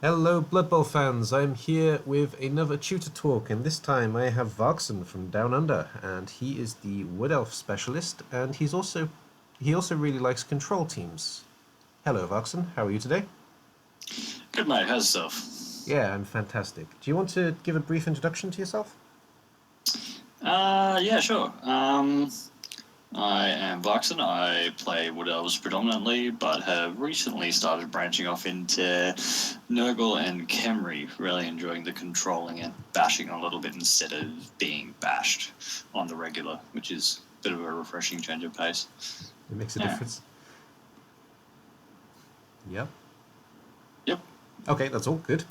Hello, Blood Bowl fans. I'm here with another tutor talk, and this time I have Varksen from Down Under, and he is the Wood Elf specialist, and he also really likes control teams. Hello, Varksen. How are you today? Good mate, how's yourself? Yeah, I'm fantastic. Do you want to give a brief introduction to yourself? Yeah, sure. I am Varksen. I play Wood Elves predominantly, but have recently started branching off into Nurgle and Khemri, really enjoying the controlling and bashing a little bit instead of being bashed on the regular, which is a bit of a refreshing change of pace. It makes a Yeah. difference. Yep. Yep. Okay, that's all good.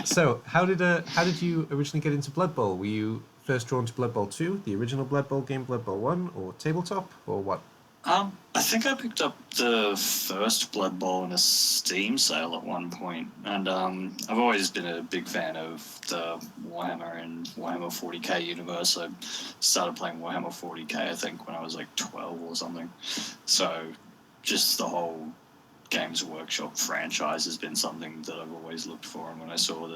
So, how did you originally get into Blood Bowl? Were you first drawn to Blood Bowl 2, the original Blood Bowl game, Blood Bowl 1, or tabletop, or what? I think I picked up the first Blood Bowl in a Steam sale at one point, and I've always been a big fan of the Warhammer and Warhammer 40k universe. I started playing Warhammer 40k, I think, when I was like 12 or something. So, just the whole Games Workshop franchise has been something that I've always looked for, and when I saw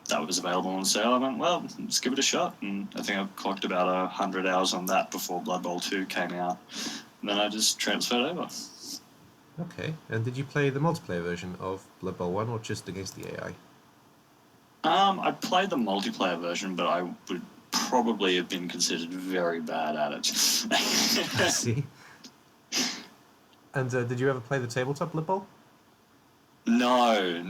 that was available on sale, I went, well, let's give it a shot. And I think I've clocked about 100 hours on that before Blood Bowl 2 came out. And then I just transferred over. Okay, and did you play the multiplayer version of Blood Bowl 1 or just against the AI? I played the multiplayer version, but I would probably have been considered very bad at it. I see. And did you ever play the tabletop Blood Bowl? No.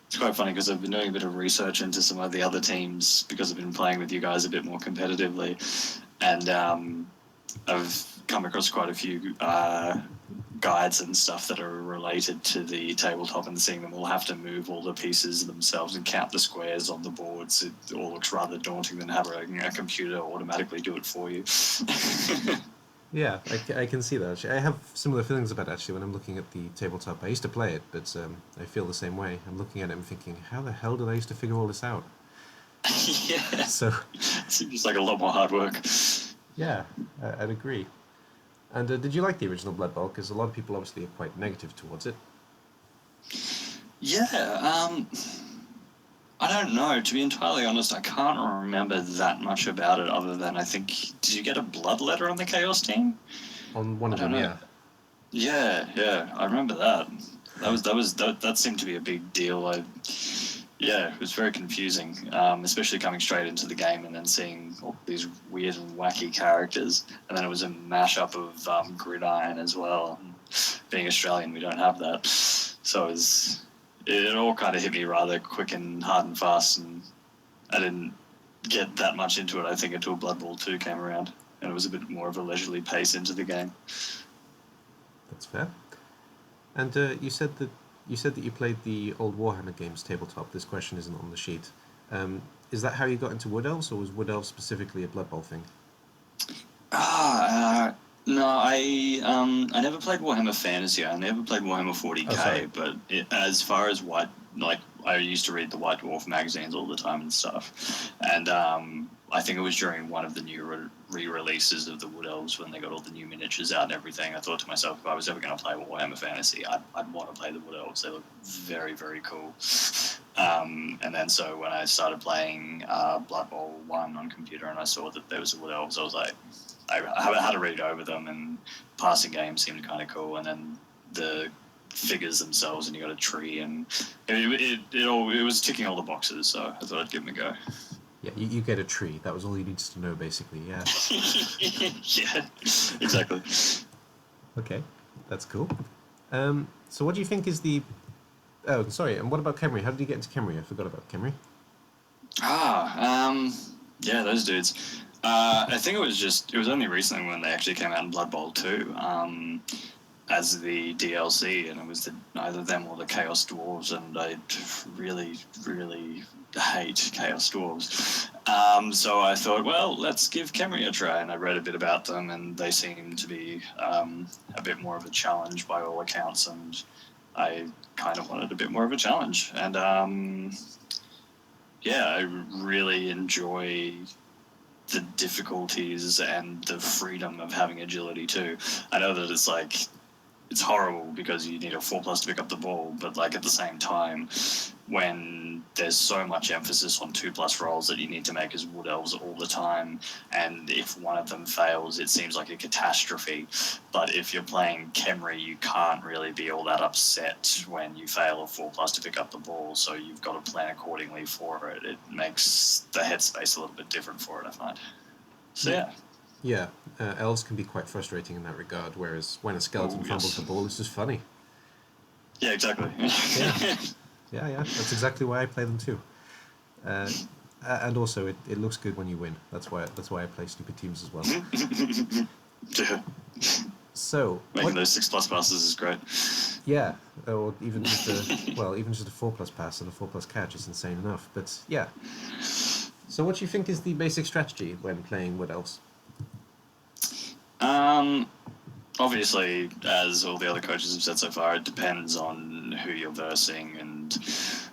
It's quite funny because I've been doing a bit of research into some of the other teams because I've been playing with you guys a bit more competitively, and I've come across quite a few guides and stuff that are related to the tabletop, and seeing them all have to move all the pieces themselves and count the squares on the boards. It all looks rather daunting than having a computer automatically do it for you. Yeah, I can see that actually. I have similar feelings about it actually when I'm looking at the tabletop. I used to play it, but I feel the same way. I'm looking at it and thinking, how the hell did I used to figure all this out? Yeah, So, seems like a lot more hard work. yeah, I'd agree. And did you like the original Blood Bowl? Because a lot of people obviously are quite negative towards it. Yeah, I don't know. To be entirely honest, I can't remember that much about it other than I think, did you get a blood letter on the Chaos team? On one I of don't them, know. yeah. Yeah, I remember that. That seemed to be a big deal. Yeah, it was very confusing, especially coming straight into the game and then seeing all these weird and wacky characters. And then it was a mashup of Gridiron as well. Being Australian, we don't have that, so it all kind of hit me rather quick and hard and fast, and I didn't get that much into it, I think, until Blood Bowl 2 came around, and it was a bit more of a leisurely pace into the game. That's fair. And you said that you played the old Warhammer games tabletop. This question isn't on the sheet. Is that how you got into Wood Elves, or was Wood Elves specifically a Blood Bowl thing? No, I never played Warhammer Fantasy. I never played Warhammer Oh, sorry. 40k. But as far as like I used to read the White Dwarf magazines all the time and stuff, and I think it was during one of the new re-releases of the Wood Elves when they got all the new miniatures out and everything. I thought to myself, if I was ever going to play Warhammer Fantasy, I'd want to play the Wood Elves. They look very, very cool. And then so when I started playing Blood Bowl 1 on computer and I saw that there was a Wood Elves, I was like, I had to read over them, and passing games seemed kind of cool. And then the figures themselves, and you got a tree, and it was ticking all the boxes. So I thought I'd give them a go. Yeah, you get a tree. That was all you needed to know, basically. Yeah. Yeah, exactly. Okay, that's cool. So what do you think is the? Oh, sorry. And what about Khemri? How did you get into Khemri? I forgot about Khemri. Yeah, those dudes. I think it was only recently when they actually came out in Blood Bowl 2 as the DLC, and it was either them or the Chaos Dwarves, and I really, really hate Chaos Dwarves. So I thought, well, let's give Khemri a try, and I read a bit about them, and they seem to be a bit more of a challenge by all accounts, and I kind of wanted a bit more of a challenge, and yeah, I really enjoy the difficulties and the freedom of having agility too. I know that it's like it's horrible because you need a 4+ to pick up the ball, but like at the same time, when there's so much emphasis on 2+ rolls that you need to make as Wood Elves all the time, and if one of them fails, it seems like a catastrophe. But if you're playing Khemri, you can't really be all that upset when you fail a 4+ to pick up the ball, so you've got to plan accordingly for it. It makes the headspace a little bit different for it, I find. So yeah. Yeah, elves can be quite frustrating in that regard, whereas when a skeleton fumbles the ball, it's just funny. Yeah, exactly. Yeah, that's exactly why I play them too. And also, it looks good when you win. That's why I play stupid teams as well. Yeah. So making those 6+ passes is great. Yeah, or even just a 4+ pass and a 4+ catch is insane enough. But yeah. So what do you think is the basic strategy when playing Wood Elves? Obviously, as all the other coaches have said so far, it depends on who you're versing and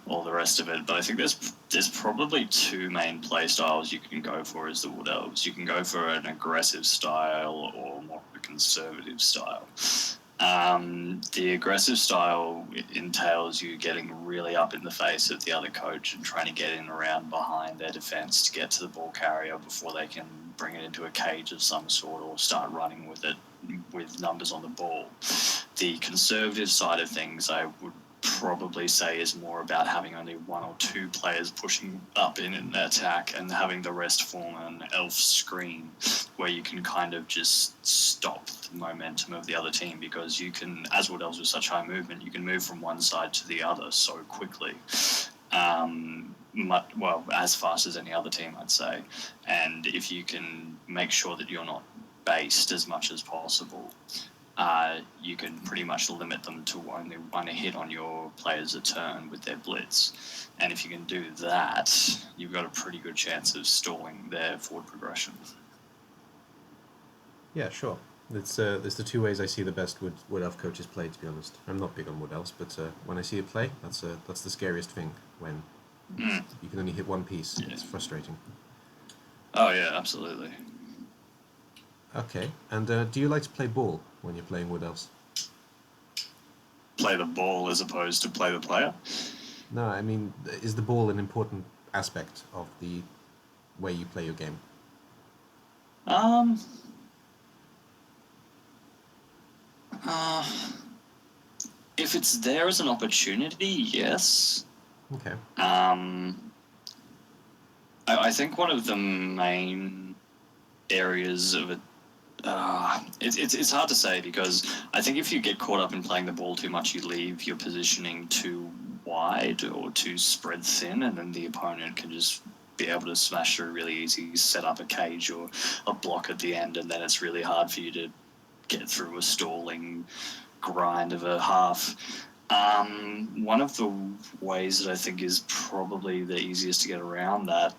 all the rest of it. But I think there's probably two main play styles you can go for as the Wood Elves. You can go for an aggressive style or more of a conservative style. The aggressive style entails you getting really up in the face of the other coach and trying to get in around behind their defense to get to the ball carrier before they can bring it into a cage of some sort or start running with it with numbers on the ball. The conservative side of things, I would probably say, is more about having only one or two players pushing up in an attack and having the rest form an elf screen where you can kind of just stop the momentum of the other team, because you can, as Wood Elves with such high movement, you can move from one side to the other so quickly. As fast as any other team, I'd say. And if you can make sure that you're not based as much as possible, you can pretty much limit them to only one hit on your players a turn with their blitz. And if you can do that, you've got a pretty good chance of stalling their forward progression. Yeah, sure. It's there's the two ways I see the best Wood Elf coaches play, to be honest. I'm not big on Wood Elves, but when I see it play, that's the scariest thing, when you can only hit one piece. Yeah. It's frustrating. Oh, yeah, absolutely. Okay, and do you like to play ball when you're playing Wood Elves? Play the ball as opposed to play the player? No, I mean, is the ball an important aspect of the way you play your game? If it's there as an opportunity, yes. Okay. I think one of the main areas of it, it's hard to say, because I think if you get caught up in playing the ball too much, you leave your positioning too wide or too spread thin, and then the opponent can just be able to smash through really easy, set up a cage or a block at the end, and then it's really hard for you to get through a stalling grind of a half. One of the ways that I think is probably the easiest to get around that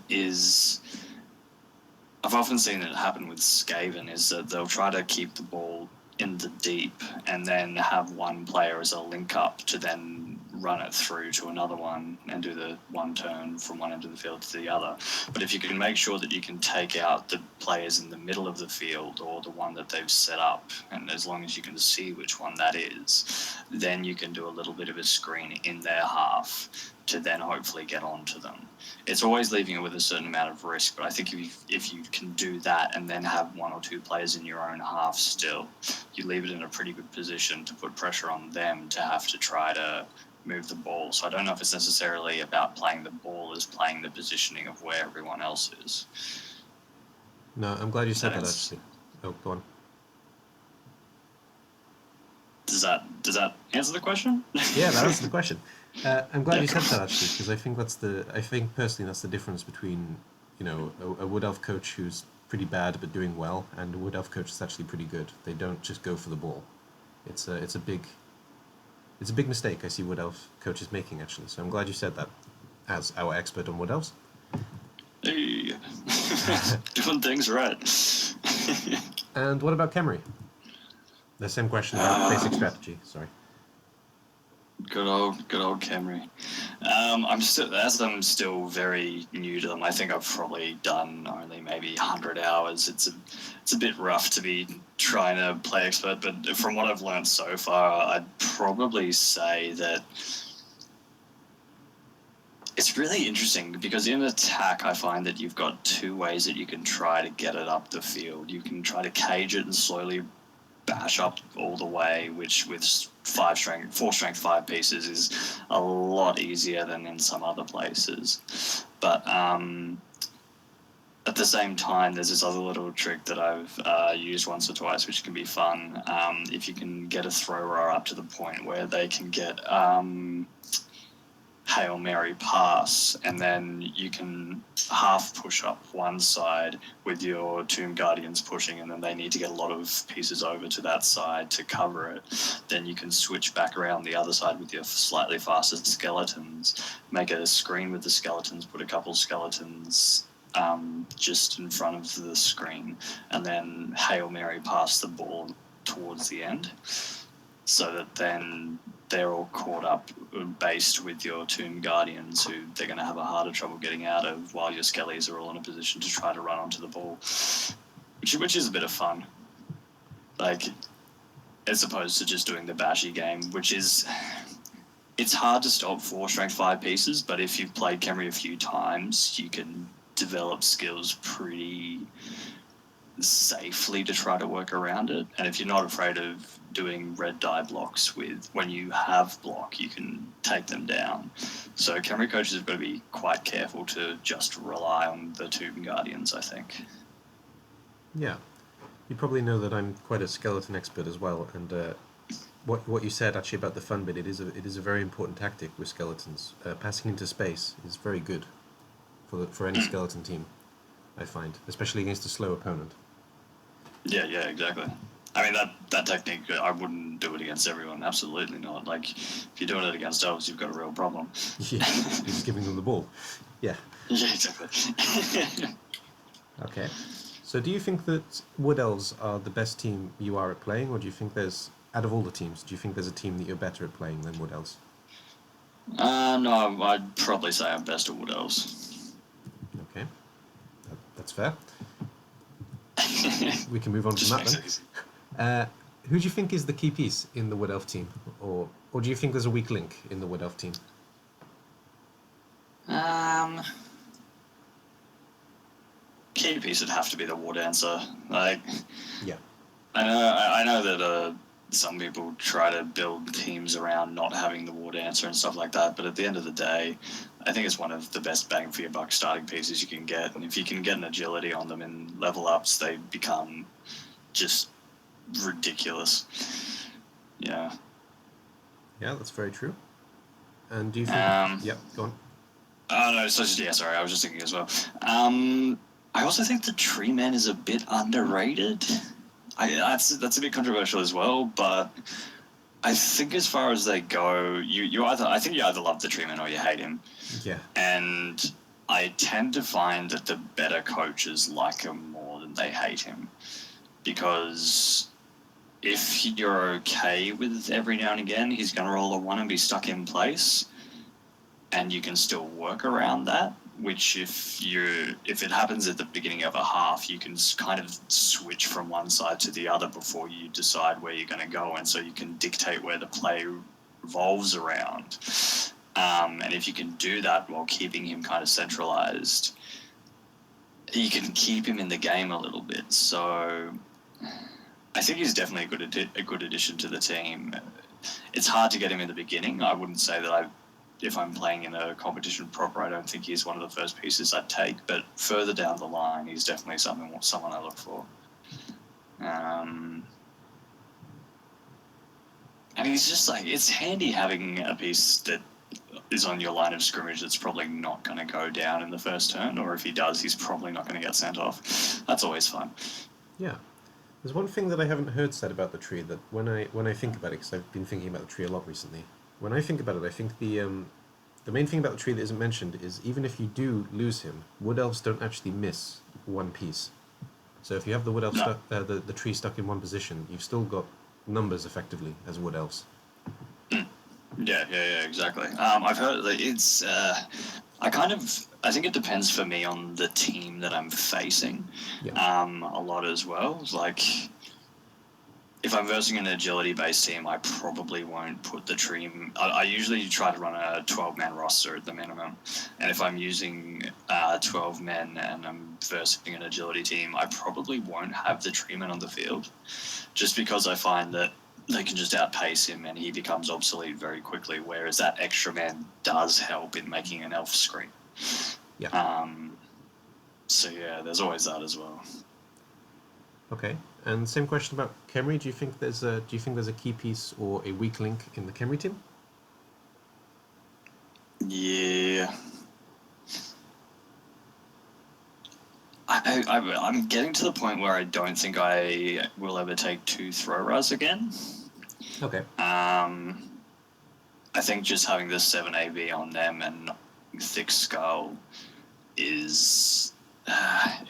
is, I've often seen it happen with Skaven, is that they'll try to keep the ball in the deep and then have one player as a link up to then run it through to another one and do the one turn from one end of the field to the other. But if you can make sure that you can take out the players in the middle of the field or the one that they've set up, and as long as you can see which one that is, then you can do a little bit of a screen in their half to then hopefully get onto them. It's always leaving it with a certain amount of risk, but I think if you can do that and then have one or two players in your own half still, you leave it in a pretty good position to put pressure on them to have to try to move the ball. So I don't know if it's necessarily about playing the ball as playing the positioning of where everyone else is. No, I'm glad you said that, actually. Oh, go on. Does that answer the question? Yeah, that answers the question. I'm glad you said that, actually, because I think personally that's the difference between, a Wood Elf coach who's pretty bad but doing well and a Wood Elf coach that's actually pretty good. They don't just go for the ball. It's a big mistake I see Wood Elf coaches making, actually. So I'm glad you said that, as our expert on Wood Elves. Hey, doing things right. And what about Khemri? The same question about basic strategy. Sorry. Good old Khemri. I'm still very new to them. I think I've probably done only maybe 100 hours. It's a bit rough to be trying to play expert, but from what I've learned so far, I'd probably say that it's really interesting because in attack, I find that you've got two ways that you can try to get it up the field. You can try to cage it and slowly bash up all the way, which with four strength five pieces is a lot easier than in some other places. But at the same time, there's this other little trick that I've used once or twice, which can be fun. If you can get a thrower up to the point where they can get Hail Mary pass, and then you can half push up one side with your Tomb Guardians pushing, and then they need to get a lot of pieces over to that side to cover it. Then you can switch back around the other side with your slightly faster skeletons, make a screen with the skeletons, put a couple skeletons just in front of the screen, and then Hail Mary pass the ball towards the end, so that then they're all caught up based with your Tomb Guardians, who they're going to have a harder trouble getting out of, while your Skellies are all in a position to try to run onto the ball, which is a bit of fun. Like, as opposed to just doing the bashy game, which is... It's hard to stop 4 strength 5 pieces, but if you've played Khemri a few times, you can develop skills pretty safely to try to work around it. And if you're not afraid of doing red die blocks when you have block, you can take them down. So Khemri coaches have got to be quite careful to just rely on the Tomb Guardians, I think. Yeah. You probably know that I'm quite a skeleton expert as well, and what you said actually about the fun bit, it is a very important tactic with skeletons. Passing into space is very good for any skeleton team, I find, especially against a slow opponent. Yeah, exactly. I mean, that technique, I wouldn't do it against everyone. Absolutely not. Like, if you're doing it against elves, you've got a real problem. Yeah, you're just giving them the ball. Yeah. Yeah, exactly. Okay. So do you think that Wood Elves are the best team you are at playing, or do you think out of all the teams, do you think there's a team that you're better at playing than Wood Elves? No, I'd probably say I'm best at Wood Elves. Okay. That's fair. We can move on from that then. Who do you think is the key piece in the Wood Elf team? Or do you think there's a weak link in the Wood Elf team? Key piece would have to be the Wood answer. Like, yeah. I know that some people try to build teams around not having the Wood answer and stuff like that, but at the end of the day, I think it's one of the best bang for your buck starting pieces you can get. And if you can get an agility on them in level ups, they become just ridiculous. Yeah. Yeah, that's very true. And do you think... yeah, go on. No, sorry, I was just thinking as well. I also think the Tree Man is a bit underrated. That's a bit controversial as well, but I think as far as they go, you either love the Tree Man or you hate him. Yeah. And I tend to find that the better coaches like him more than they hate him, because if you're okay with every now and again he's going to roll a 1 and be stuck in place, and you can still work around that, which if it happens at the beginning of a half, you can kind of switch from one side to the other before you decide where you're going to go, and so you can dictate where the play revolves around. And if you can do that while keeping him kind of centralized, you can keep him in the game a little bit. So I think he's definitely a good addition to the team. It's hard to get him in the beginning. I wouldn't say that if I'm playing in a competition proper, I don't think he's one of the first pieces I'd take. But further down the line, he's definitely someone I look for. And he's just like, it's handy having a piece that is on your line of scrimmage that's probably not going to go down in the first turn, or if he does, he's probably not going to get sent off. That's always fun. Yeah. There's one thing that I haven't heard said about the tree that when I think about it, because I've been thinking about the tree a lot recently, when I think about it, I think the main thing about the tree that isn't mentioned is even if you do lose him, Wood Elves don't actually miss one piece. So if you have the Wood Elf the tree stuck in one position, you've still got numbers effectively as Wood Elves. Yeah, exactly. I've heard that it's. I think it depends for me on the team that I'm facing. Yeah. A lot as well. Like, if I'm versing an agility-based team, I probably won't put the team. I usually try to run a 12-man roster at the minimum, and if I'm using 12 men and I'm versing an agility team, I probably won't have the treeman on the field, just because I find that they can just outpace him and he becomes obsolete very quickly. Whereas that extra man does help in making an elf screen. Yeah. So yeah, there's always that as well. Okay. And same question about Khemri. Do you think there's a key piece or a weak link in the Khemri team? Yeah. I'm getting to the point where I don't think I will ever take 2 Throw-Ras again. Okay. I think just having the 7 AV on them and Thick Skull is...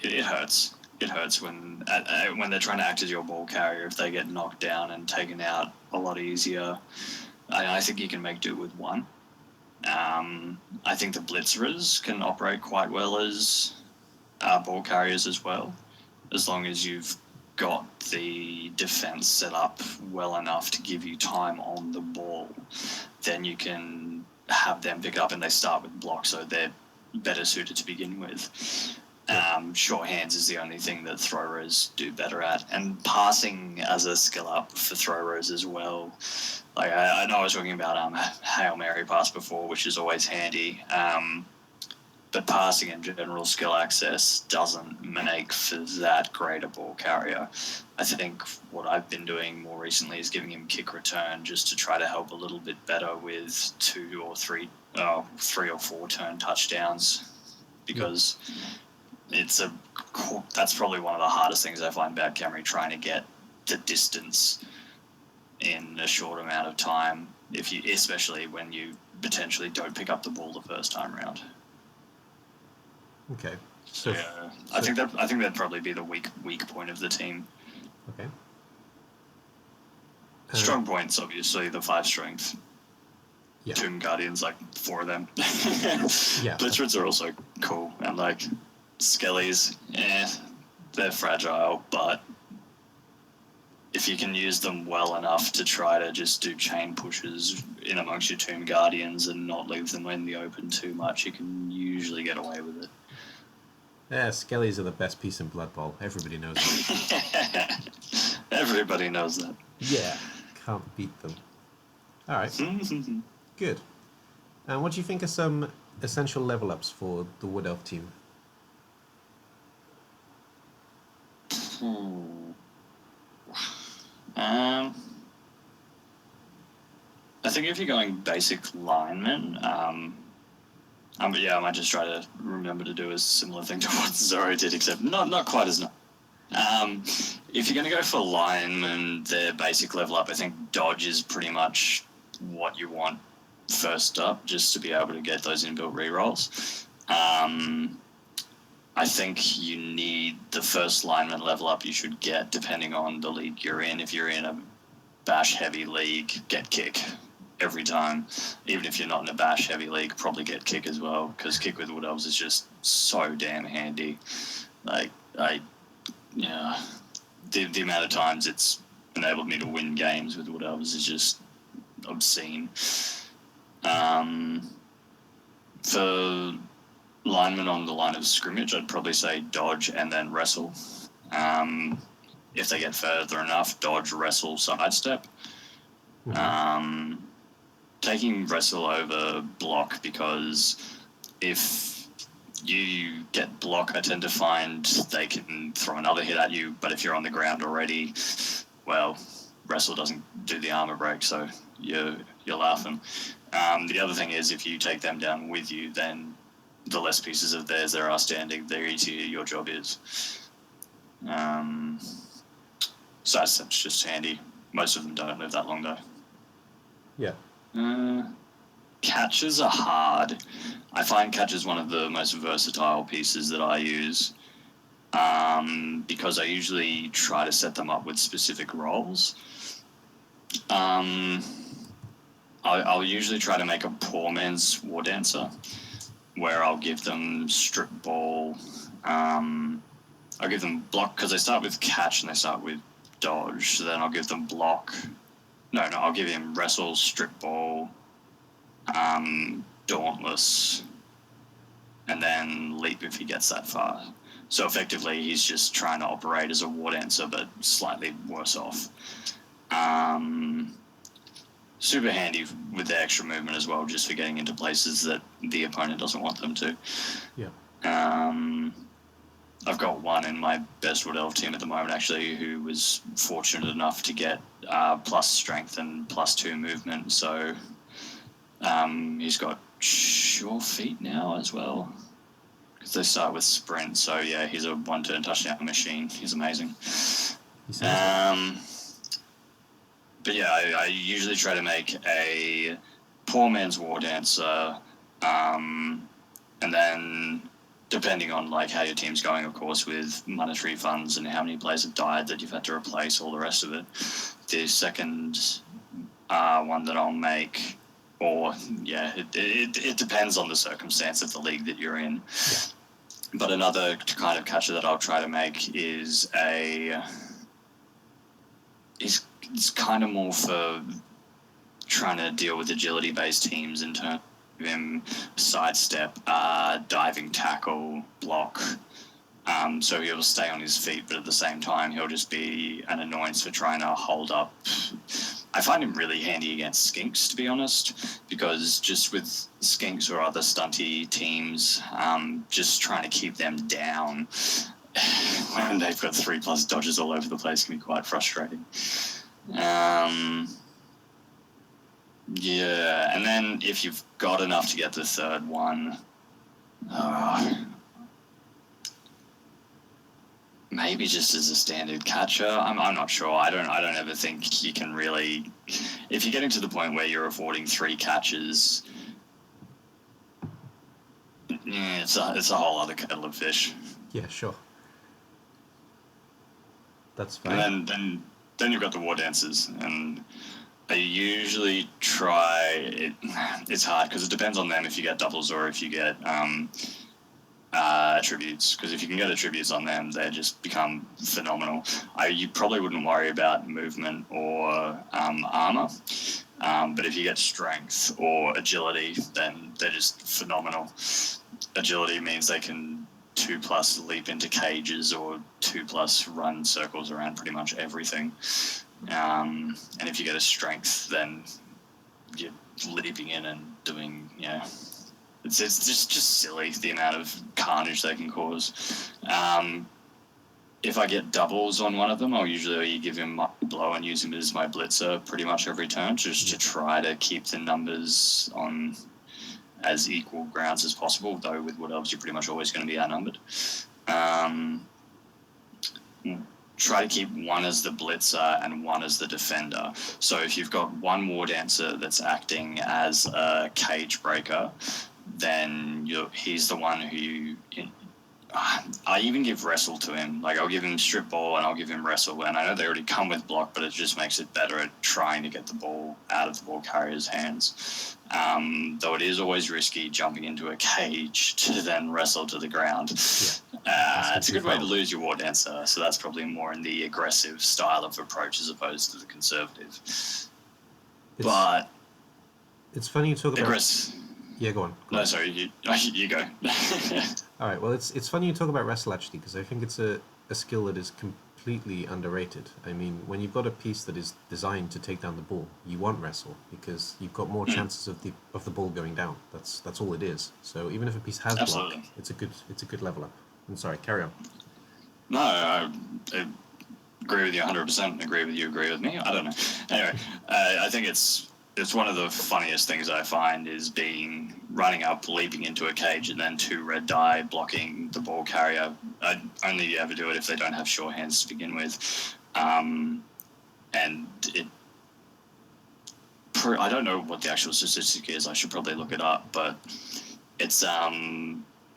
it hurts. It hurts when they're trying to act as your ball carrier. If they get knocked down and taken out a lot easier, I think you can make do with 1. I think the Blitzers can operate quite well as ball carriers as well, as long as you've got the defense set up well enough to give you time on the ball. Then you can have them pick up and they start with blocks, so they're better suited to begin with. Short hands is the only thing that throwers do better at, and passing as a skill up for throwers as well. Like I know I was talking about Hail Mary pass before, which is always handy, but passing in general skill access doesn't make for that great a ball carrier. I think what I've been doing more recently is giving him kick return just to try to help a little bit better with 2 or 3 or 4 turn touchdowns, because that's probably one of the hardest things I find about Khemri, trying to get the distance in a short amount of time, especially when you potentially don't pick up the ball the first time round. Okay. I think that'd probably be the weak point of the team. Okay. Strong points, obviously, the 5 strength. Yeah. Tomb Guardians, like 4 of them. Yeah. Blitzards are also cool, and like Skellies, they're fragile, but if you can use them well enough to try to just do chain pushes in amongst your Tomb Guardians and not leave them in the open too much, you can usually get away with it. Yeah, Skellies are the best piece in Blood Bowl. Everybody knows that. Everybody knows that. Yeah, can't beat them. All right, good. And what do you think are some essential level ups for the Wood Elf team? I think if you're going basic lineman, I might just try to remember to do a similar thing to what Zoro did, except not quite as nice. If you're going to go for lineman, their basic level up, I think dodge is pretty much what you want first up, just to be able to get those inbuilt rerolls. I think you need the first lineman level up you should get, depending on the league you're in. If you're in a bash heavy league, get kick every time. Even if you're not in a bash heavy league, probably get kick as well, because kick with Wood Elves is just so damn handy. Like, the amount of times it's enabled me to win games with Wood Elves is just obscene. For linemen on the line of scrimmage, I'd probably say dodge and then wrestle. If they get further enough, dodge, wrestle, sidestep. Taking wrestle over block, because if you get block, I tend to find they can throw another hit at you, but if you're on the ground already, well, wrestle doesn't do the armor break, so you're laughing. The other thing is, if you take them down with you, then the less pieces of theirs there are standing, the easier your job is. So that's just handy. Most of them don't live that long, though. Yeah. Catches are hard. I find catches one of the most versatile pieces that I use, because I usually try to set them up with specific roles. I'll usually try to make a poor man's war dancer, where I'll give them strip ball. I'll give them block because they start with catch and they start with dodge. So then I'll give them block. No, I'll give him wrestle, strip ball, dauntless, and then leap if he gets that far. So effectively, he's just trying to operate as a war dancer, but slightly worse off. Super handy with the extra movement as well, just for getting into places that the opponent doesn't want them to. Yeah. I've got one in my best Wood Elf team at the moment, actually, who was fortunate enough to get plus strength and +2 movement. So he's got sure feet now as well, because they start with sprint. So yeah, he's a one-turn touchdown machine. He's amazing. But yeah, I usually try to make a poor man's war dancer, and then depending on like how your team's going, of course, with monetary funds and how many players have died that you've had to replace, all the rest of it. The second one that I'll make, or yeah, it depends on the circumstance of the league that you're in. Yeah. But another kind of catcher that I'll try to make is it's kind of more for trying to deal with agility-based teams in terms of him sidestep, diving tackle, block. So he'll stay on his feet, but at the same time, he'll just be an annoyance for trying to hold up. I find him really handy against skinks, to be honest, because just with skinks or other stunty teams, just trying to keep them down when they've got 3+ dodges all over the place can be quite frustrating. Yeah, and then if you've got enough to get the third one, maybe just as a standard catcher. I'm not sure. I don't ever think you can really. If you're getting to the point where you're affording 3 catches, yeah, it's a whole other kettle of fish. Yeah, sure. That's fine. And then you've got the war dancers, and I usually try it. It's hard because it depends on them if you get doubles or if you get attributes. Because if you can get attributes on them, they just become phenomenal. You probably wouldn't worry about movement or armor, but if you get strength or agility, then they're just phenomenal. Agility means they can 2+ leap into cages or 2+ run circles around pretty much everything. And if you get a strength, then you're leaping in and doing, it's just silly the amount of carnage they can cause. If I get doubles on one of them, I'll usually give him my blow and use him as my blitzer pretty much every turn, just to try to keep the numbers on as equal grounds as possible, though with Wood Elves you're pretty much always going to be outnumbered. Try to keep one as the blitzer and one as the defender. So if you've got one war dancer that's acting as a cage breaker, then he's the one who I even give wrestle to him. Like, I'll give him strip ball and I'll give him wrestle, and I know they already come with block, but it just makes it better at trying to get the ball out of the ball carrier's hands. Though it is always risky jumping into a cage to then wrestle to the ground. It's a good way to lose your war dancer, so that's probably more in the aggressive style of approach as opposed to the conservative. But it's funny you talk about... Yeah, go on. No, sorry, you go. All right, well, it's funny you talk about wrestle, actually, because I think it's a skill that is completely underrated. I mean, when you've got a piece that is designed to take down the ball, you want wrestle, because you've got more chances of the ball going down. That's all it is. So even if a piece has block, it's a good level up. I'm sorry, carry on. No, I agree with you 100%. Agree with you, agree with me. I don't know. Anyway, I think it's one of the funniest things I find is running up, leaping into a cage, and then 2 red die blocking the ball carrier. I only ever do it if they don't have sure hands to begin with. And I don't know what the actual statistic is. I should probably look it up, but it's the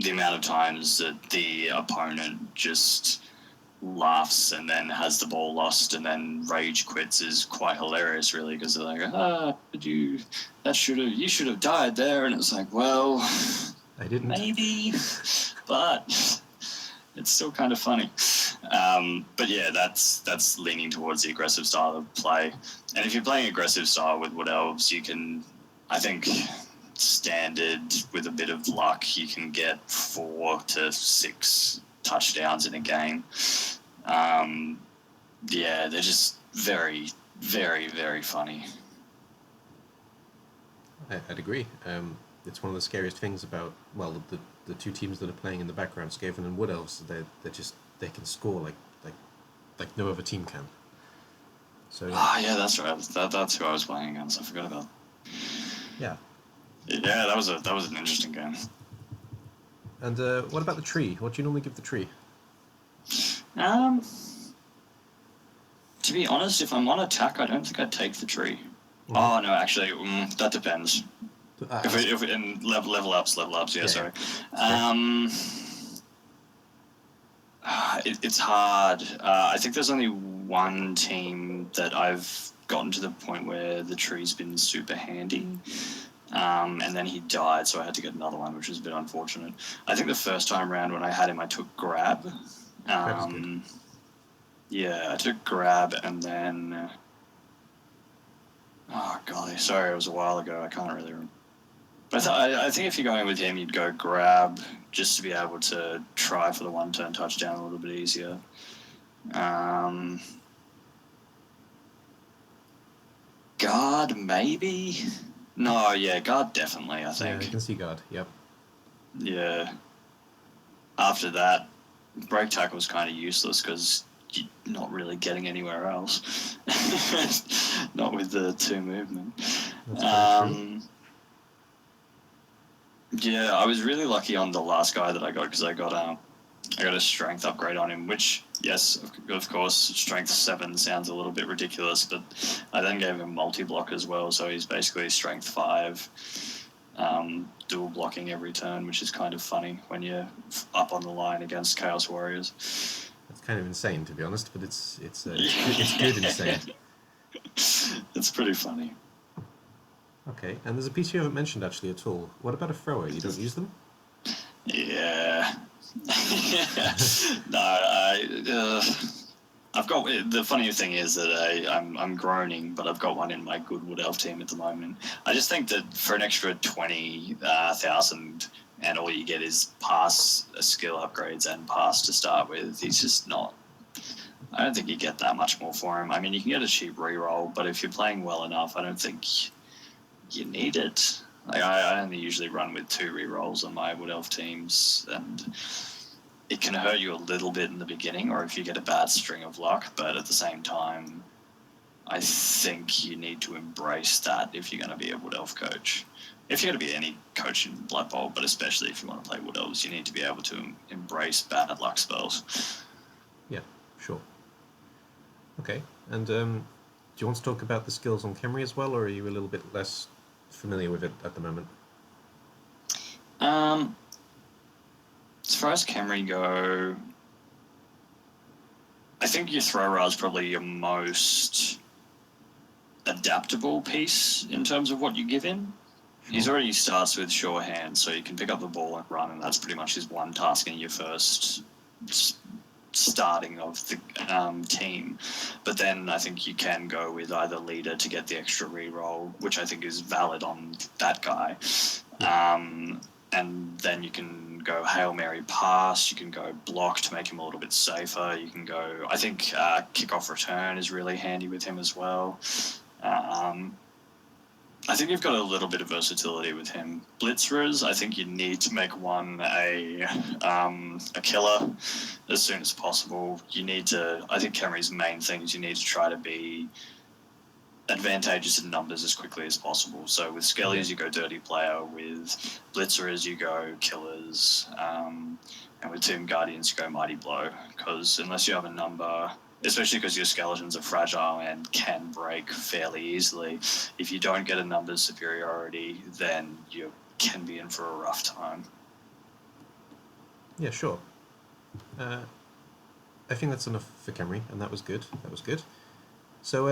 amount of times that the opponent just laughs and then has the ball lost and then rage quits is quite hilarious, really, because they're like, you should have died there, and it's like, well, I didn't. Maybe, but it's still kind of funny. But yeah, that's leaning towards the aggressive style of play. And if you're playing aggressive style with Wood Elves, you can, I think, standard with a bit of luck, you can get 4 to 6 touchdowns in a game. Yeah, they're just very, very, very funny. I'd agree. It's one of the scariest things about, well, the two teams that are playing in the background, Skaven and Wood Elves. They can score like no other team can. So yeah, that's right. That's who I was playing against. I forgot about. Yeah. Yeah, that was an interesting game. And what about the tree? What do you normally give the tree? To be honest, if I'm on attack, I don't think I'd take the tree. Mm-hmm. Oh no, actually, that depends. If in level ups, yeah. Sorry. It's hard. I think there's only one team that I've gotten to the point where the tree's been super handy. And then he died, so I had to get another one, which was a bit unfortunate. I think the first time around when I had him, I took grab. Yeah, I took grab, and then... Oh, golly, sorry, it was a while ago. I can't really remember. But I think if you're going with him, you'd go grab, just to be able to try for the one-turn touchdown a little bit easier. Guard, maybe? No, yeah, guard definitely, I think. Yeah, I can see guard, yep. Yeah. After that, break tackle was kind of useless because you're not really getting anywhere else. Not with the 2 movement. That's true. Yeah, I was really lucky on the last guy that I got because I got a strength upgrade on him, which, yes, of course, strength 7 sounds a little bit ridiculous, but I then gave him multi-block as well, so he's basically strength 5, dual blocking every turn, which is kind of funny when you're up on the line against Chaos Warriors. That's kind of insane, to be honest, but it's good insane. It's pretty funny. Okay, and there's a piece you haven't mentioned actually at all. What about a thrower? You don't use them? Yeah. No, I've got... The funny thing is that I'm groaning, but I've got one in my good Wood Elf team at the moment. I just think that for an extra 20,000 and all you get is pass skill upgrades and pass to start with, he's just not... I don't think you get that much more for him. I mean, you can get a cheap reroll, but if you're playing well enough, I don't think you need it. Like, I only usually run with 2 rerolls on my Wood Elf teams, and it can hurt you a little bit in the beginning, or if you get a bad string of luck, but at the same time, I think you need to embrace that if you're going to be a Wood Elf coach. If you're going to be any coach in Blood Bowl, but especially if you want to play Wood Elves, you need to be able to embrace bad luck spells. Yeah, sure. Okay, and do you want to talk about the skills on Khemri as well, or are you a little bit less familiar with it at the moment? As far as Khemri go, I think your thrower is probably your most adaptable piece in terms of what you give him. Sure. He's already starts with sure hand, so you can pick up the ball and run, and that's pretty much his one task in your first starting of the team. But then I think you can go with either leader to get the extra reroll, which I think is valid on that guy. And then you can go Hail Mary pass, you can go block to make him a little bit safer, you can go, I think kickoff return is really handy with him as well. I think you've got a little bit of versatility with him. Blitzers, I think you need to make one a killer as soon as possible. You need to... I think Khemri's main thing is you need to try to be advantageous in numbers as quickly as possible. So with Skellies, you go dirty player. With Blitzers, you go killers. And with Tomb Guardians, you go mighty blow. Because unless you have a number... especially because your skeletons are fragile and can break fairly easily. If you don't get a numbers superiority, then you can be in for a rough time. Yeah, sure. I think that's enough for Khemri, and that was good. That was good. So,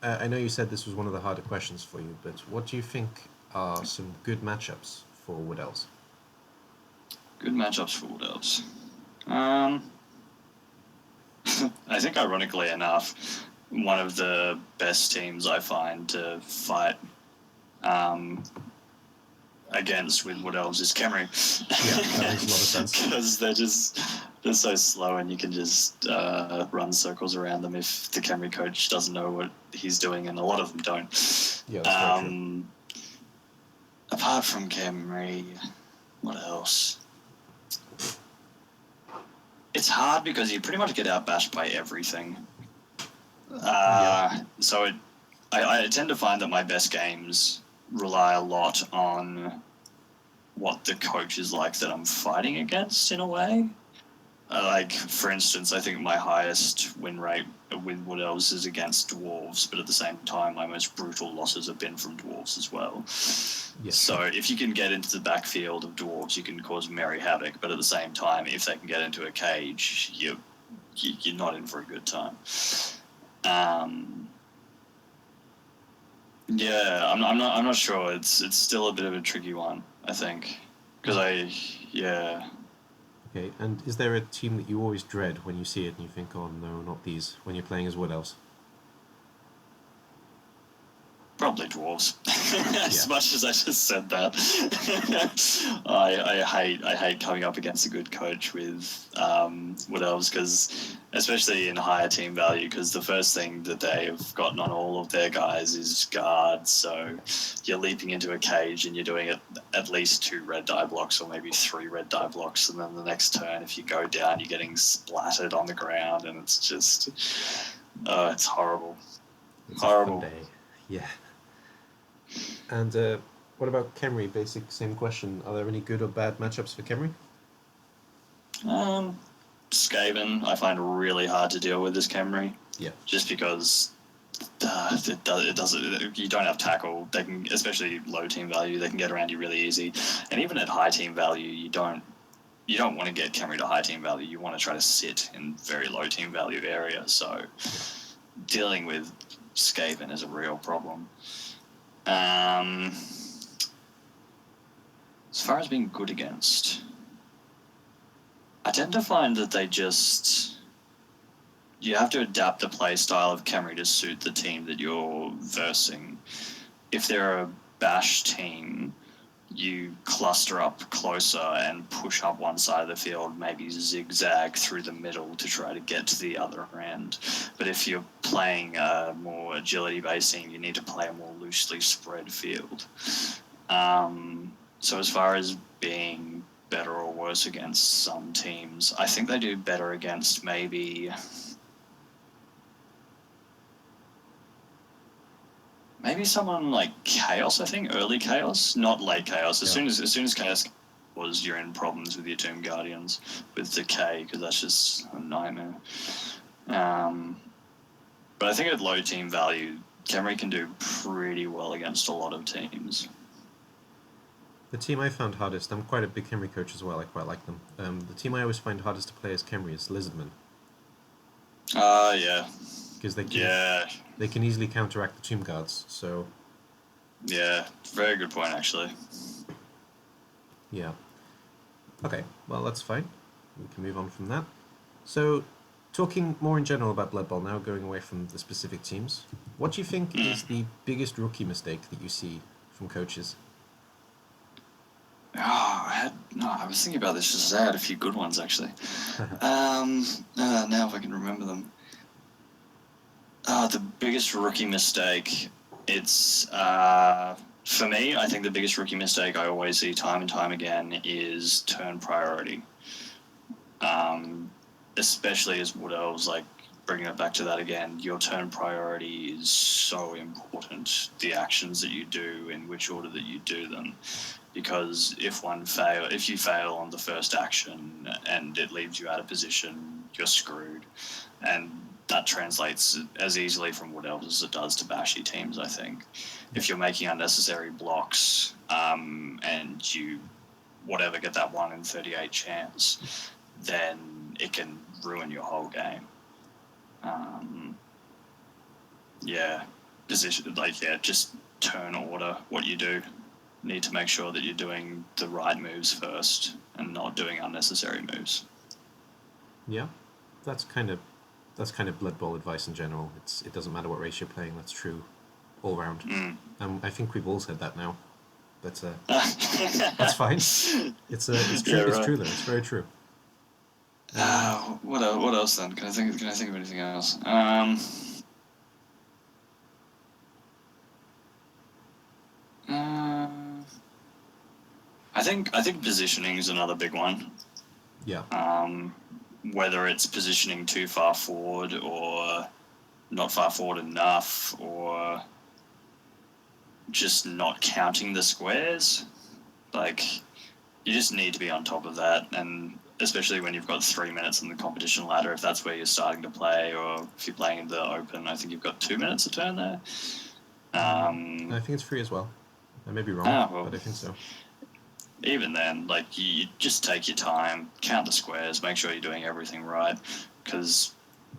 I know you said this was one of the harder questions for you, but what do you think are some good matchups for Wood Elves? Good matchups for Wood Elves. I think, ironically enough, one of the best teams I find to fight against with Wood Elves is Khemri. Yeah, that makes a lot of sense. Because they're so slow, and you can just run circles around them if the Khemri coach doesn't know what he's doing, and a lot of them don't. Yeah, that's very true. Apart from Khemri, what else? It's hard because you pretty much get outbashed by everything. So I tend to find that my best games rely a lot on what the coach is like that I'm fighting against, in a way. Like, for instance, I think my highest win rate with Wood Elves is against Dwarves, but at the same time, my most brutal losses have been from Dwarves as well. Yes. So if you can get into the backfield of Dwarves, you can cause merry havoc, but at the same time, if they can get into a cage, you're not in for a good time. Yeah, I'm not sure. It's still a bit of a tricky one, I think, because Okay, and is there a team that you always dread when you see it and you think, oh no, not these, when you're playing as Wood Elves? Probably Dwarves. As Yeah. much as I just said that, I hate coming up against a good coach with Wood Elves, because especially in higher team value, because the first thing that they've gotten on all of their guys is guards. So you're leaping into a cage and you're doing it at least 2 red die blocks, or maybe 3 red die blocks, and then the next turn, if you go down, you're getting splattered on the ground, and it's just it's horrible. It's Horrible. a fun day. Yeah. And what about Khemri? Basic same question. Are there any good or bad matchups for Khemri? Skaven, I find really hard to deal with this Khemri. Yeah. Just because it doesn't. You don't have tackle. They can, especially low team value, they can get around you really easy. And even at high team value, you don't want to get Khemri to high team value. You want to try to sit in very low team value areas. So dealing with Skaven is a real problem. As far as being good against, I tend to find that you have to adapt the play style of Khemri to suit the team that you're versing. If they're a bash team, you cluster up closer and push up one side of the field, maybe zigzag through the middle to try to get to the other end. But if you're playing a more agility-based team, you need to play a more loosely spread field. So as far as being better or worse against some teams, I think they do better against maybe someone like Chaos. I think early Chaos, not late Chaos. As soon as Chaos was, you're in problems with your Tomb Guardians with Decay, because that's just a nightmare. But I think at low team value, Khemri can do pretty well against a lot of teams. The team I found hardest, I'm quite a big Khemri coach as well, I quite like them. The team I always find hardest to play as Khemri is Lizardmen. Yeah. Because they can easily counteract the Tomb Guards, so... Yeah, very good point, actually. Yeah. Okay, well, that's fine. We can move on from that. So, talking more in general about Blood Bowl now, going away from the specific teams, what do you think is the biggest rookie mistake that you see from coaches? I was thinking about this just as I had a few good ones, actually. Now if I can remember them. The biggest rookie mistake, it's, for me, I think the biggest rookie mistake I always see time and time again is turn priority. Especially as Wood Elves, like, bringing it back to that again, your turn priority is so important, the actions that you do, in which order that you do them. Because if you fail on the first action and it leaves you out of position, you're screwed. And that translates as easily from Wood Elves as it does to bashy teams, I think. If you're making unnecessary blocks and you get that 1 in 38 chance, then it can ruin your whole game. Just turn order what you do. Need to make sure that you're doing the right moves first and not doing unnecessary moves. Yeah, that's kind of Blood Bowl advice in general. It doesn't matter what race you're playing. That's true all round. I think we've all said that now. That's that's fine. It's true. Yeah, right. It's true though. It's very true. What else then? Can I think of anything else? I think positioning is another big one. Yeah. Whether it's positioning too far forward or not far forward enough, or just not counting the squares. Like, you just need to be on top of that, and especially when you've got 3 minutes in the competition ladder, if that's where you're starting to play, or if you're playing in the open, I think you've got 2 minutes a turn there. I think it's free as well. I may be wrong, but I think so. Even then, like, you just take your time, count the squares, make sure you're doing everything right, because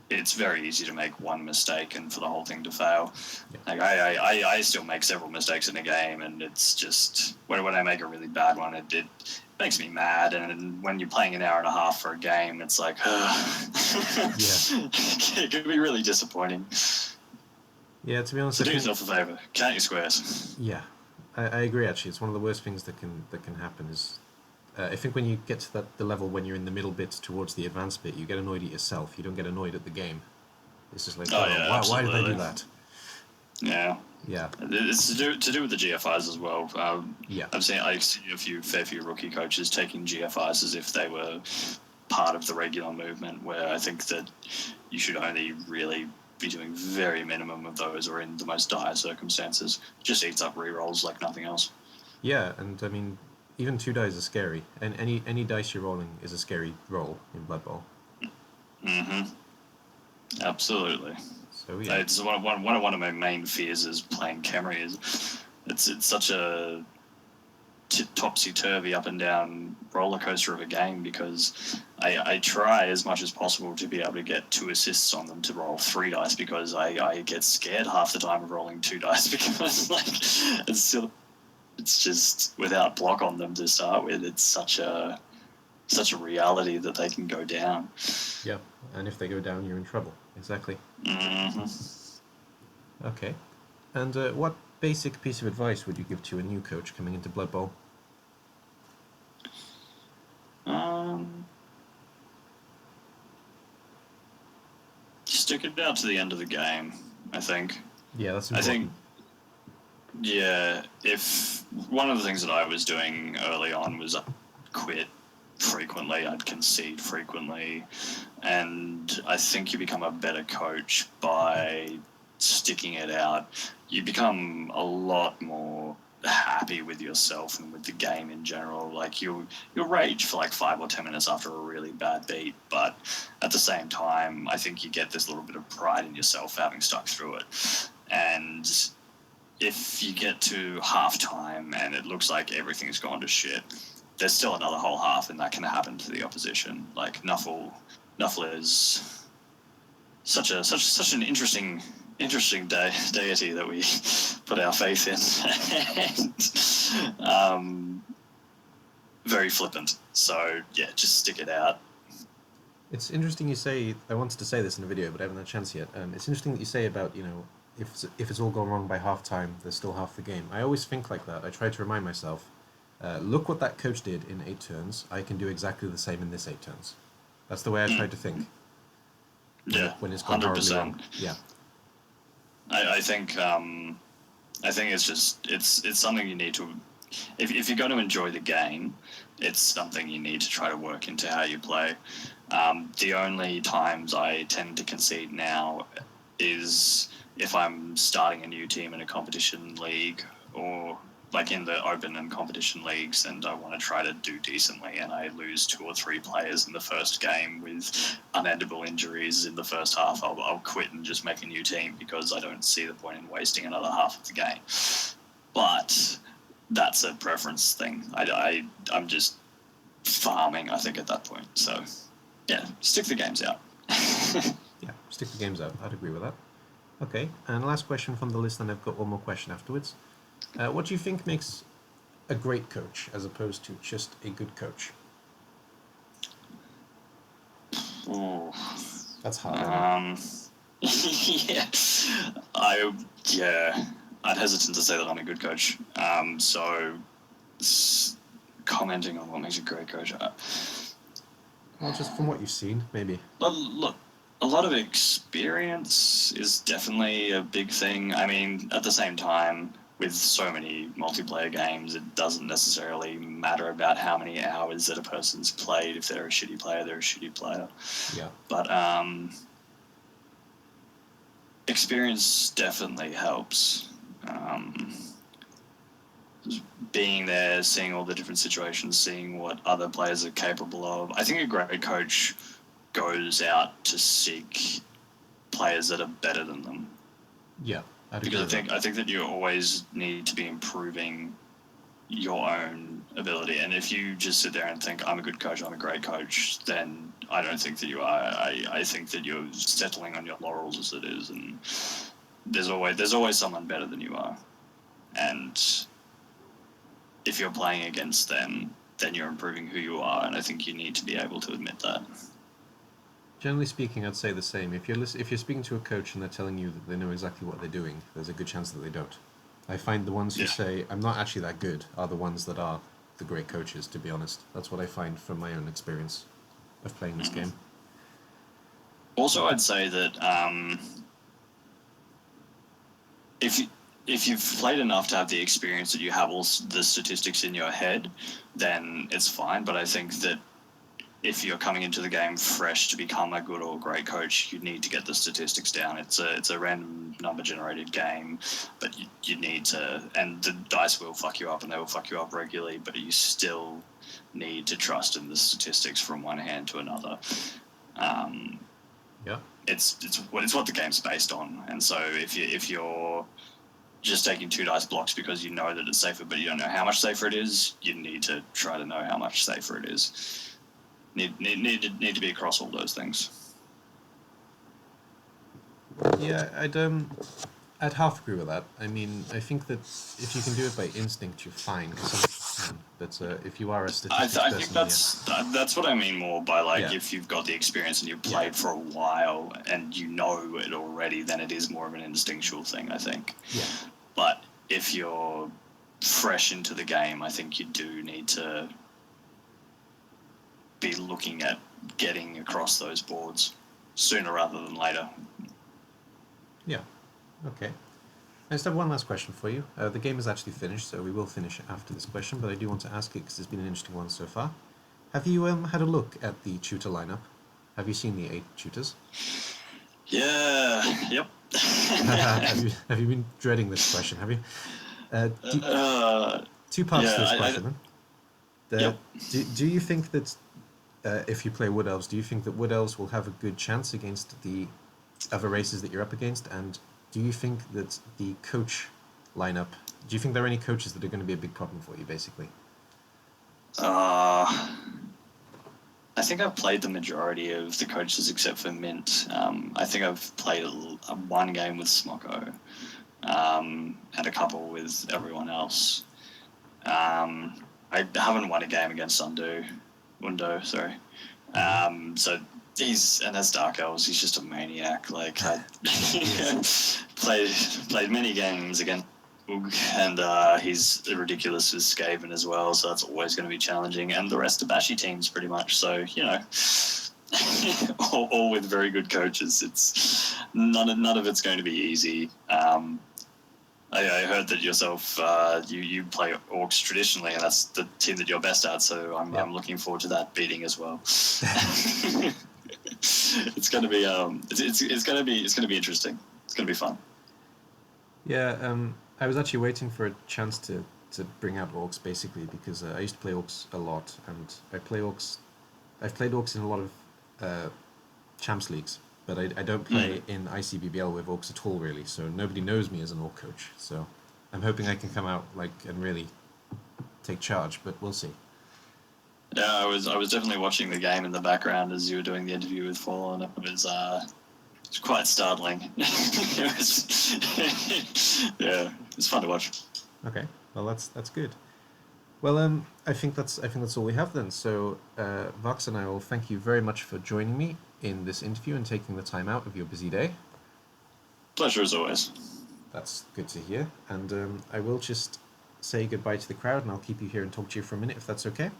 it's very easy to make one mistake and for the whole thing to fail. Yeah. Like, I still make several mistakes in a game, and it's just, when I make a really bad one, it makes me mad, and when you're playing an hour and a half for a game, it's like, it can be really disappointing. Yeah, to be honest, so do yourself a favour, count your squares. Yeah, I agree. Actually, it's one of the worst things that can happen. Is I think when you get to the level when you're in the middle bit towards the advanced bit, you get annoyed at yourself. You don't get annoyed at the game. It's just like, why did I do that? Yeah. Yeah. It's to do with the GFIs as well. Yeah. I've seen a fair few rookie coaches taking GFIs as if they were part of the regular movement, where I think that you should only really be doing very minimum of those, or in the most dire circumstances. It just eats up rerolls like nothing else. Yeah, and I mean, even 2 dice are scary, and any dice you're rolling is a scary roll in Blood Bowl. Absolutely. So yeah, it's one of my main fears is playing Khemri. It's such a topsy-turvy up and down roller coaster of a game, because I try as much as possible to be able to get 2 assists on them to roll 3 dice, because I get scared half the time of rolling 2 dice, because it's just without block on them to start with, it's such a reality that they can go down. Yeah, and if they go down, you're in trouble. Exactly. Okay, and what basic piece of advice would you give to a new coach coming into Blood Bowl? Stick it out to the end of the game, I think. Yeah, that's important. If one of the things that I was doing early on was I'd quit frequently, I'd concede frequently, and I think you become a better coach by sticking it out. You become a lot more happy with yourself and with the game in general. Like, you'll rage for like 5 or 10 minutes after a really bad beat, but at the same time, I think you get this little bit of pride in yourself for having stuck through it. And if you get to halftime and it looks like everything's gone to shit, there's still another whole half, and that can happen to the opposition. Like, Nuffle is such an interesting deity that we put our faith in, and very flippant. So yeah, just stick it out. It's interesting you say. I wanted to say this in the video, but I haven't had a chance yet. It's interesting that you say about, if it's all gone wrong by half time, there's still half the game. I always think like that. I try to remind myself, look what that coach did in 8 turns. I can do exactly the same in this 8 turns. That's the way I try to think. When it's gone 100%. horribly wrong. Yeah. I think it's something you need to, if you're going to enjoy the game, it's something you need to try to work into how you play. The only times I tend to concede now is if I'm starting a new team in a competition league, or like in the open and competition leagues, and I want to try to do decently, and I lose 2 or 3 players in the first game with unendable injuries in the first half, I'll quit and just make a new team, because I don't see the point in wasting another half of the game. But that's a preference thing. I'm just farming, I think, at that point. So Yeah, stick the games out. Yeah, stick the games out. I'd agree with that. Okay, and last question from the list, and I've got one more question afterwards. What do you think makes a great coach as opposed to just a good coach? Ooh. That's hard, isn't it? Yeah, I'd hesitant to say that I'm a good coach. So commenting on what makes a great coach. Well, just from what you've seen, maybe. Look, a lot of experience is definitely a big thing. I mean, at the same time, with so many multiplayer games, it doesn't necessarily matter about how many hours that a person's played. If they're a shitty player, they're a shitty player. Yeah. But experience definitely helps. Being there, seeing all the different situations, seeing what other players are capable of. I think a great coach goes out to seek players that are better than them. Yeah, because I think that you always need to be improving your own ability. And if you just sit there and think, I'm a good coach, I'm a great coach, then I don't think that you are. I think that you're settling on your laurels as it is, and there's always someone better than you are. And if you're playing against them, then you're improving who you are, and I think you need to be able to admit that. Generally speaking, I'd say the same. If you're speaking to a coach and they're telling you that they know exactly what they're doing, there's a good chance that they don't. I find the ones who say, I'm not actually that good, are the ones that are the great coaches, to be honest. That's what I find from my own experience of playing this game. Also, I'd say that if you've played enough to have the experience that you have all the statistics in your head, then it's fine. But I think that if you're coming into the game fresh to become a good or great coach, you need to get the statistics down. It's a random number generated game, but you need to, and the dice will fuck you up and they will fuck you up regularly, but you still need to trust in the statistics from one hand to another. Yeah. It's what the game's based on. And so if you're just taking 2 dice blocks because you know that it's safer, but you don't know how much safer it is, you need to try to know how much safer it is. Need to be across all those things. Yeah, I'd half agree with that. I mean, I think that if you can do it by instinct, you're fine. But if you are a statistics I person, think that's what I mean more by if you've got the experience and you've played for a while and you know it already, then it is more of an instinctual thing, I think. Yeah. But if you're fresh into the game, I think you do need to be looking at getting across those boards sooner rather than later. Yeah. Okay. I just have one last question for you. The game is actually finished, so we will finish after this question, but I do want to ask it because it's been an interesting one so far. Have you had a look at the tutor lineup? Have you seen the 8 tutors? Yeah. Yep. have you been dreading this question? Have you? 2 parts to this question. Yep. Do you think that if you play Wood Elves, do you think that Wood Elves will have a good chance against the other races that you're up against? And do you think that the coach lineup, do you think there are any coaches that are going to be a big problem for you, basically? I think I've played the majority of the coaches except for Mint. I think I've played one game with Smocko and a couple with everyone else. I haven't won a game against Undo, sorry. So as Dark Elves, he's just a maniac. Like I played many games against Ugg, and he's ridiculous with Skaven as well. So that's always going to be challenging. And the rest of Bashi teams, pretty much. So all with very good coaches. It's none of it's going to be easy. I heard that yourself, you play Orcs traditionally, and that's the team that you're best at. So I'm looking forward to that beating as well. It's going to be it's going to be interesting. It's going to be fun. Yeah, I was actually waiting for a chance to bring out Orcs, basically, because I used to play Orcs a lot, and I've played Orcs in a lot of Champs Leagues, but I don't play in ICBBL with Orcs at all, really, so nobody knows me as an Orc coach, so I'm hoping I can come out and really take charge, but we'll see. Yeah, I was definitely watching the game in the background as you were doing the interview with Fallen. It's quite startling. It was, yeah, it's fun to watch. Okay, well that's good. Well, I think that's all we have then. So, Varksen, I will thank you very much for joining me in this interview and taking the time out of your busy day. Pleasure as always. That's good to hear. And I will just say goodbye to the crowd, and I'll keep you here and talk to you for a minute if that's okay.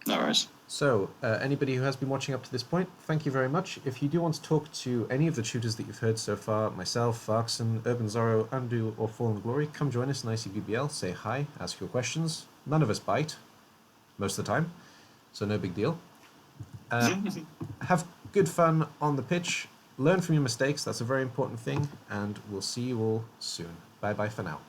No worries. So, anybody who has been watching up to this point, thank you very much. If you do want to talk to any of the tutors that you've heard so far, myself, Varksen, Urban Zorro, Undo, or Fallen Glory, come join us in ICBBL, say hi, ask your questions. None of us bite, most of the time, so no big deal. Have good fun on the pitch, learn from your mistakes, that's a very important thing, and we'll see you all soon. Bye bye for now.